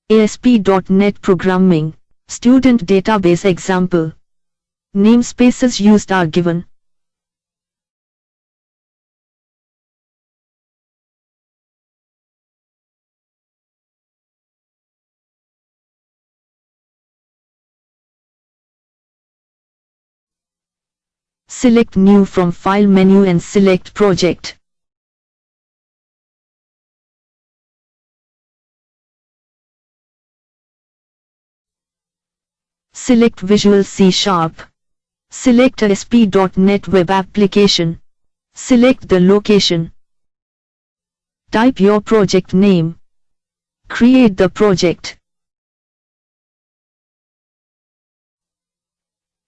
ASP.NET Programming, Student Database Example. Namespaces used are given. Select New from File menu and select Project. Select Visual C#. Select ASP.NET Web Application. Select the location. Type your project name. Create the project.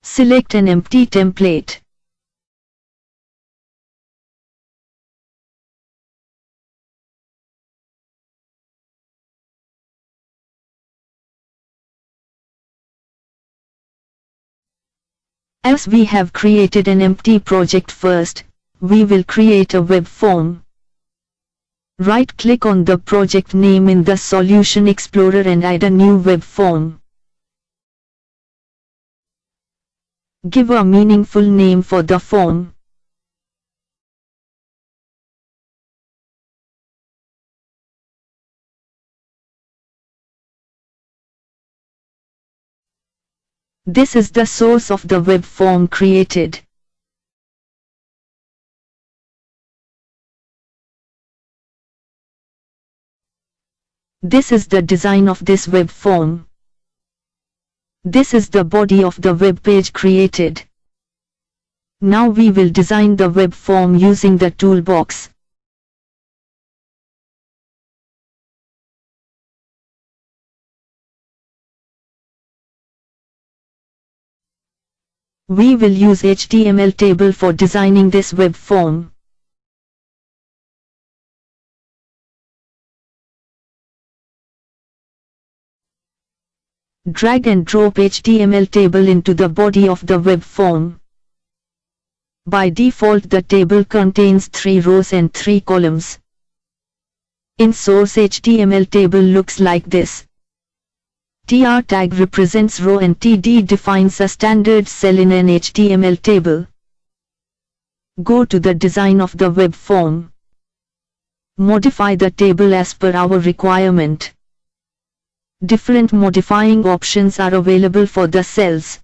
Select an empty template. As we have created an empty project first, we will create a web form. Right-click on the project name in the Solution Explorer and add a new web form. Give a meaningful name for the form. This is the source of the web form created. This is the design of this web form. This is the body of the web page created. Now we will design the web form using the toolbox. We will use HTML table for designing this web form. Drag and drop HTML table into the body of the web form. By default, the table contains 3 rows and 3 columns. In source HTML table looks like this. TR tag represents row and TD defines a standard cell in an HTML table. Go to the design of the web form. Modify the table as per our requirement. Different modifying options are available for the cells.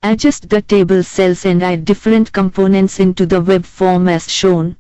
Adjust the table cells and add different components into the web form as shown.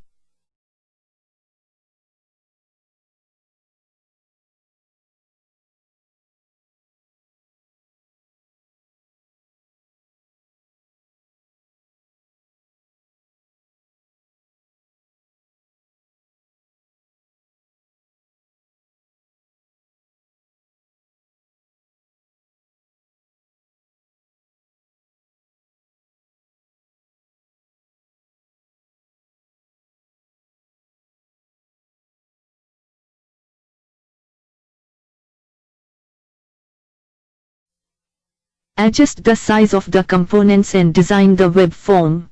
Adjust the size of the components and design the web form.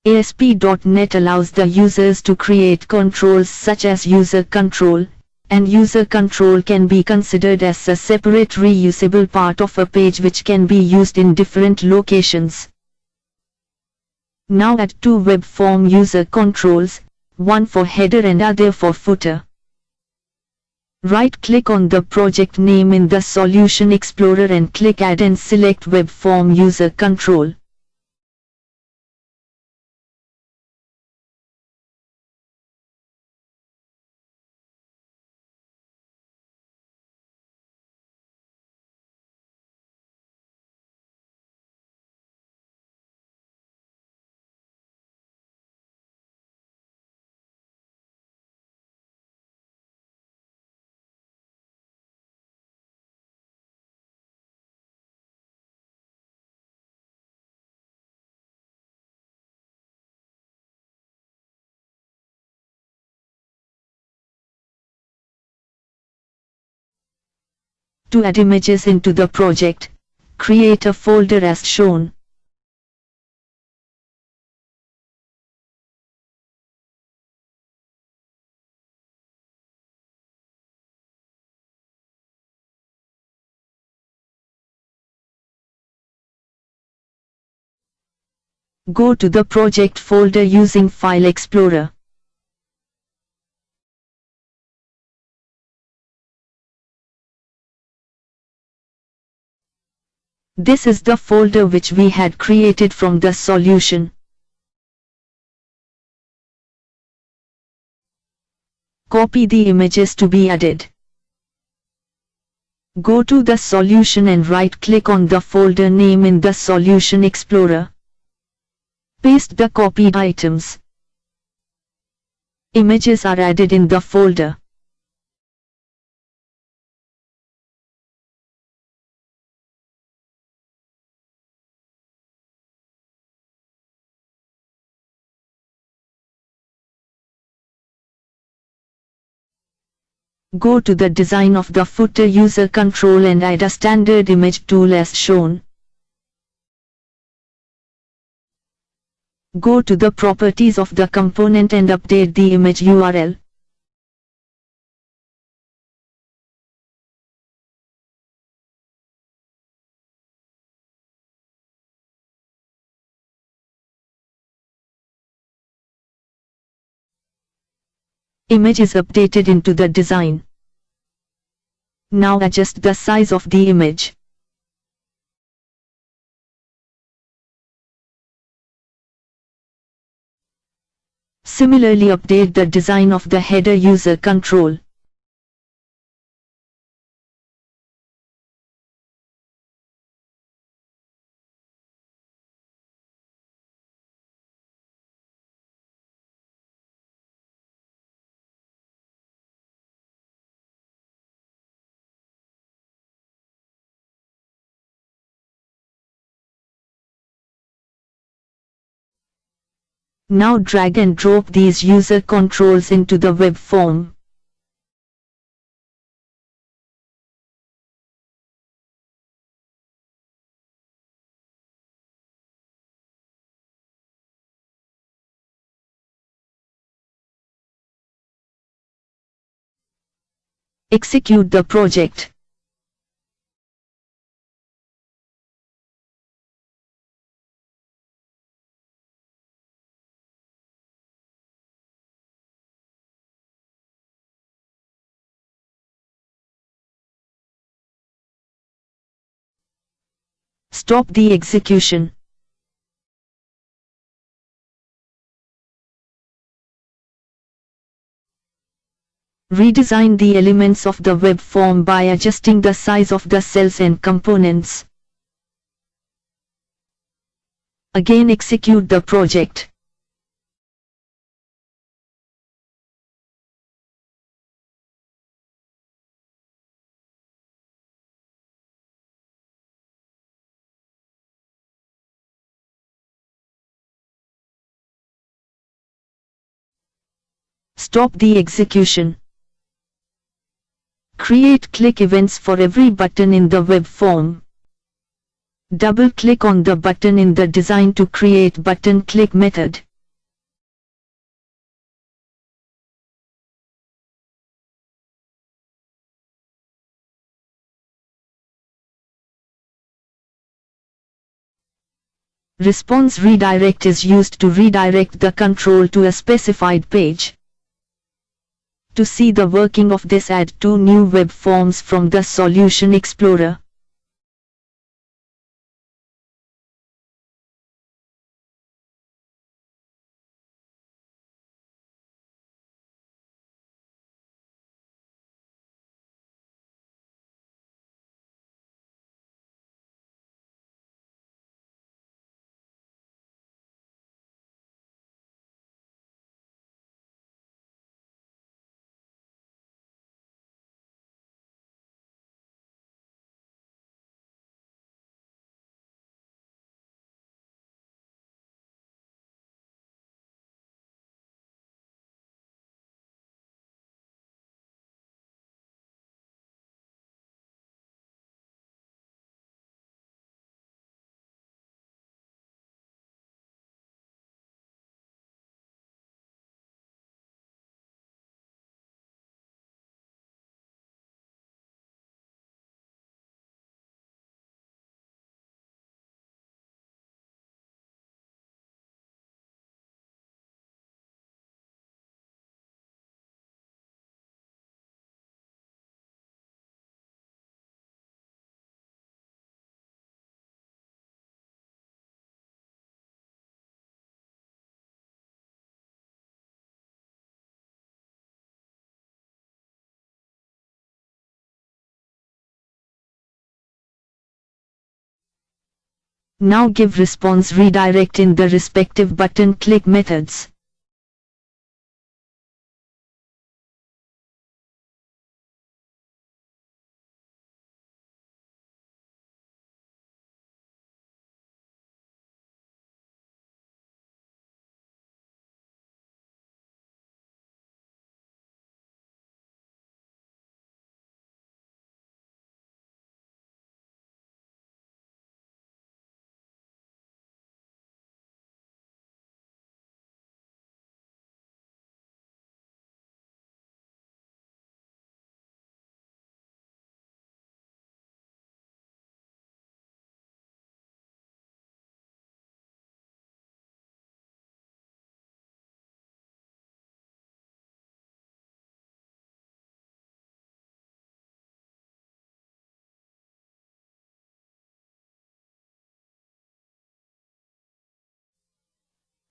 ASP.NET allows the users to create controls such as user control, and user control can be considered as a separate reusable part of a page which can be used in different locations. Now add two web form user controls, one for header and other for footer. Right-click on the project name in the Solution Explorer and click Add and select Web Form User Control. To add images into the project, create a folder as shown. Go to the project folder using File Explorer. This is the folder which we had created from the solution. Copy the images to be added. Go to the solution and right-click on the folder name in the Solution Explorer. Paste the copied items. Images are added in the folder. Go to the design of the footer user control and add a standard image tool as shown. Go to the properties of the component and update the image URL. Image is updated into the design. Now adjust the size of the image. Similarly, update the design of the header user control. Now drag and drop these user controls into the web form. Execute the project. Stop the execution. Redesign the elements of the web form by adjusting the size of the cells and components. Again, execute the project. Stop the execution. Create click events for every button in the web form. Double-click on the button in the design to create button click method. Response redirect is used to redirect the control to a specified page. To see the working of this, add two new web forms from the Solution Explorer. Now give response redirect in the respective button click methods.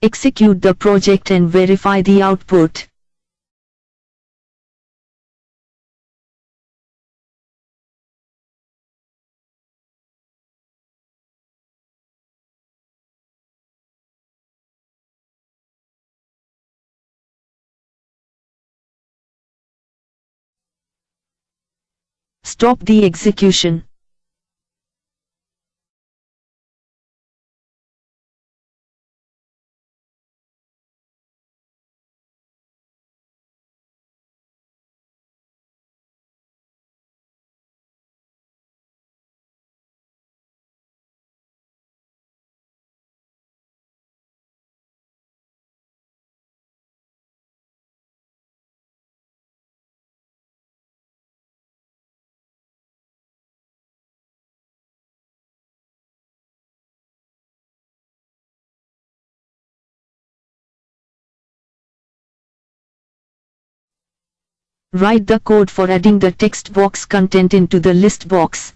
Execute the project and verify the output. Stop the execution. Write the code for adding the text box content into the list box.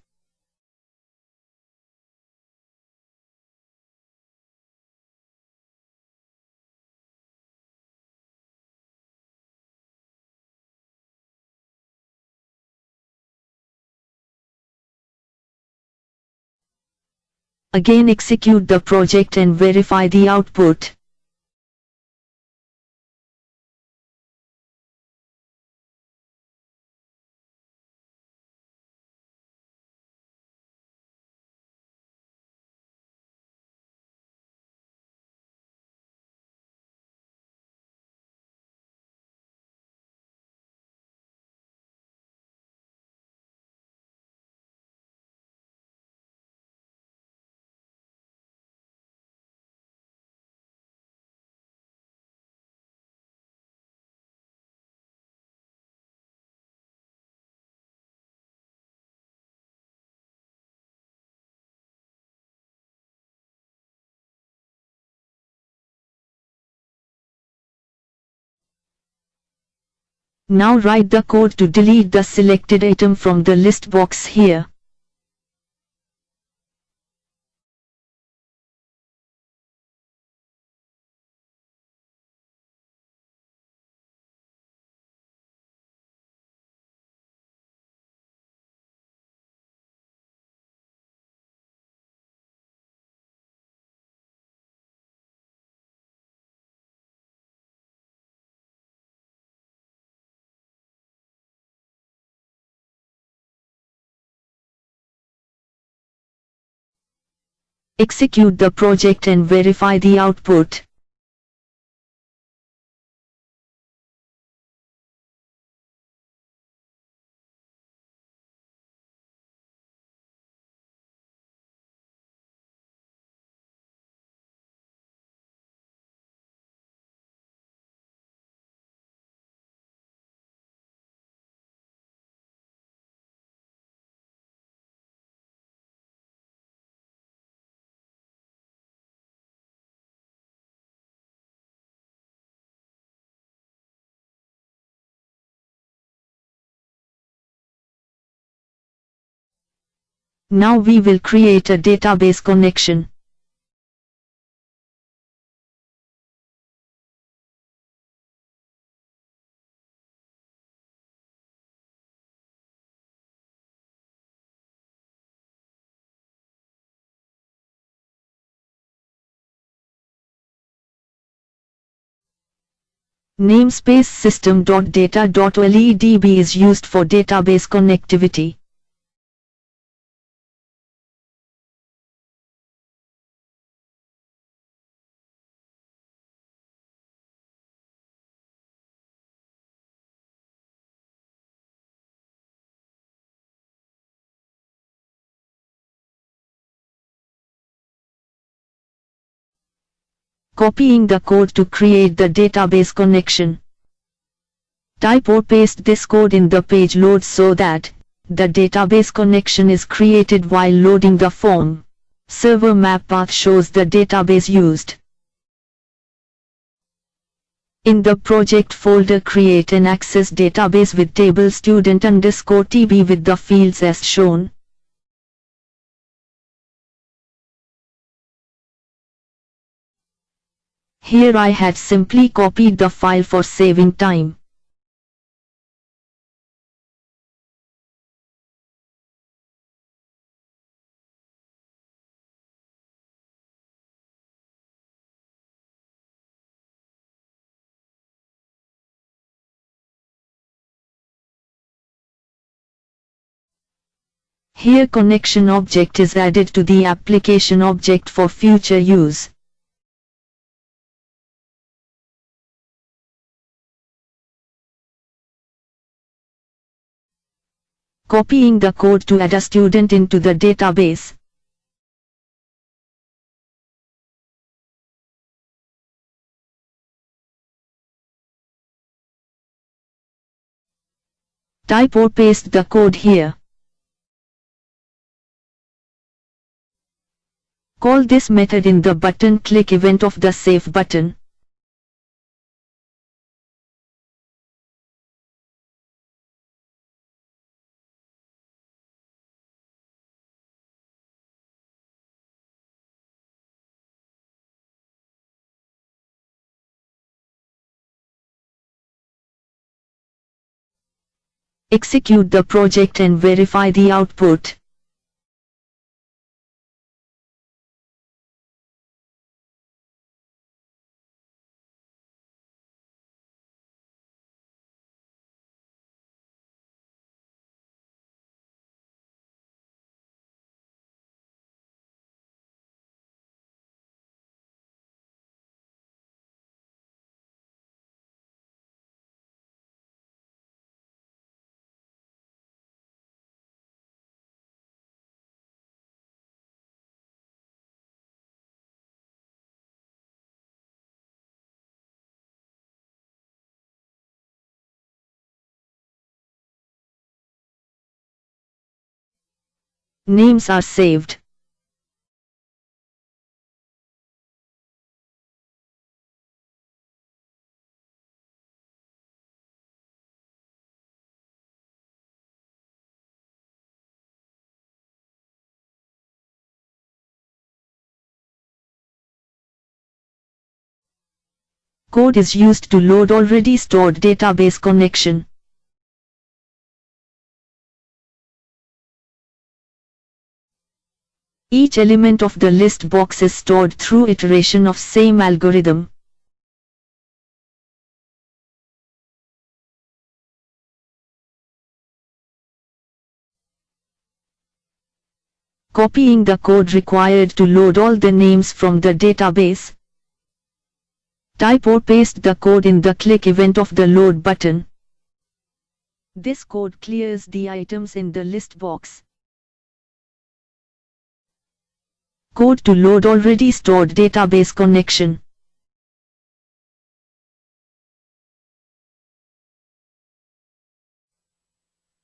Again execute the project and verify the output. Now write the code to delete the selected item from the list box here. Execute the project and verify the output. Now we will create a database connection. Namespace system.data.oledb is used for database connectivity. Copying the code to create the database connection. Type or paste this code in the page load so that the database connection is created while loading the form. Server map path shows the database used. In the project folder, create an access database with table student_tb with the fields as shown. Here I had simply copied the file for saving time. Here connection object is added to the application object for future use. Copying the code to add a student into the database. Type or paste the code here. Call this method in the button click event of the save button. Execute the project and verify the output. Names are saved. Code is used to load already stored database connection. Each element of the list box is stored through iteration of same algorithm. Copying the code required to load all the names from the database. Type or paste the code in the click event of the load button. This code clears the items in the list box. Code to load already stored database connection.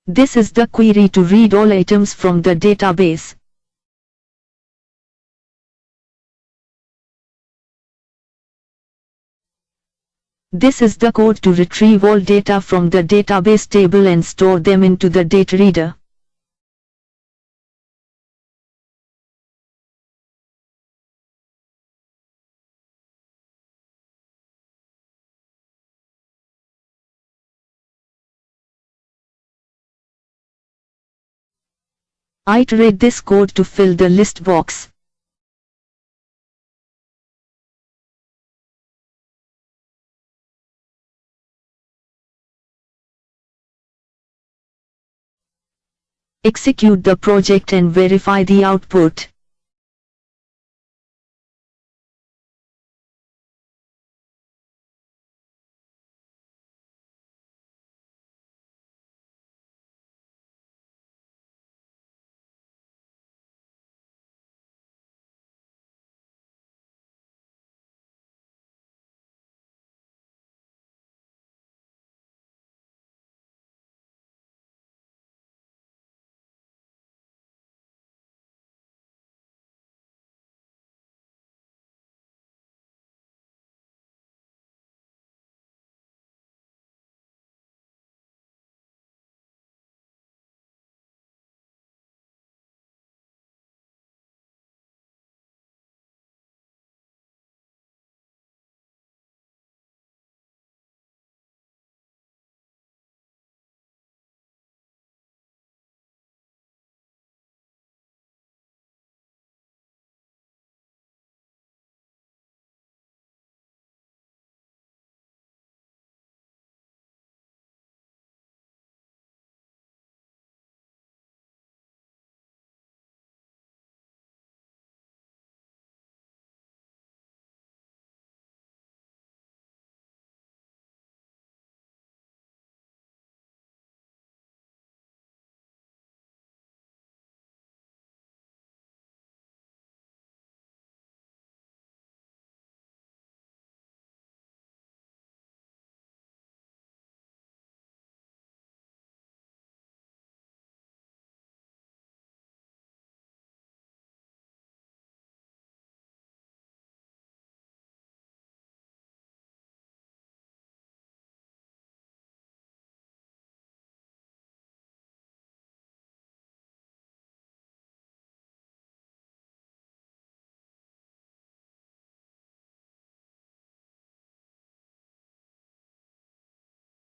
This is the query to read all items from the database. This is the code to retrieve all data from the database table and store them into the data reader. Iterate this code to fill the list box. Execute the project and verify the output.